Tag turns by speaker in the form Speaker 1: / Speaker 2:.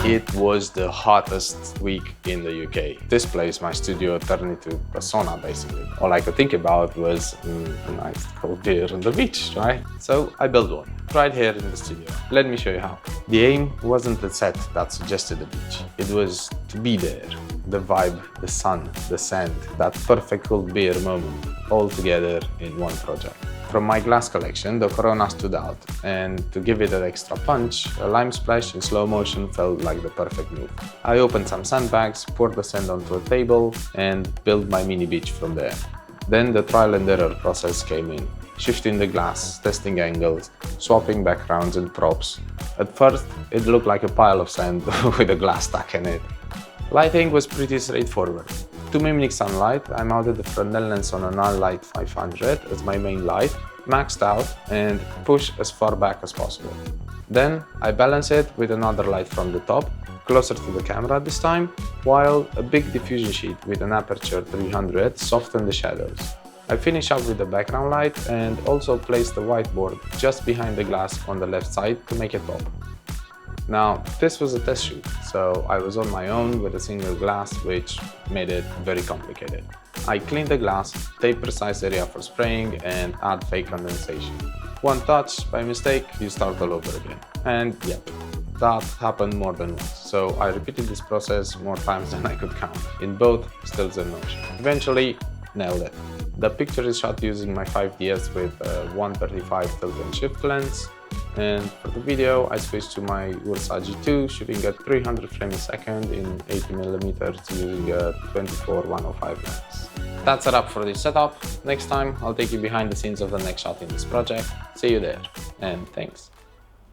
Speaker 1: It was the hottest week in the UK. This place, my studio, turned into a sauna basically. All I could think about was a nice cold beer on the beach, right? So I built one, right here in the studio. Let me show you how. The aim wasn't the set that suggested the beach. It was to be there. The vibe, the sun, the sand, that perfect cold beer moment, all together in one project. From my glass collection, the Corona stood out, and to give it an extra punch, a lime splash in slow motion felt like the perfect move. I opened some sandbags, poured the sand onto a table, and built my mini beach from there. Then the trial and error process came in, shifting the glass, testing angles, swapping backgrounds and props. At first, it looked like a pile of sand with a glass stack in it. Lighting was pretty straightforward. To mimic sunlight, I mounted the Fresnel lens on an Light 500 as my main light, maxed out and pushed as far back as possible. Then I balanced it with another light from the top, closer to the camera this time, while a big diffusion sheet with an aperture 300 softened the shadows. I finished up with the background light and also placed the whiteboard just behind the glass on the left side to make it pop. Now, this was a test shoot, so I was on my own with a single glass, which made it very complicated. I cleaned the glass, tape precise area for spraying, and add fake condensation. One touch by mistake, you start all over again. And yep, that happened more than once, so I repeated this process more times than I could count, in both stills and motion. Eventually, nailed it. The picture is shot using my 5DS with a 135 tilt and shift lens. And for the video, I switched to my Ursa G2, shooting at 300 frames a second in 80mm using a 24-105 lens. That's a wrap for this setup. Next time, I'll take you behind the scenes of the next shot in this project. See you there, and thanks.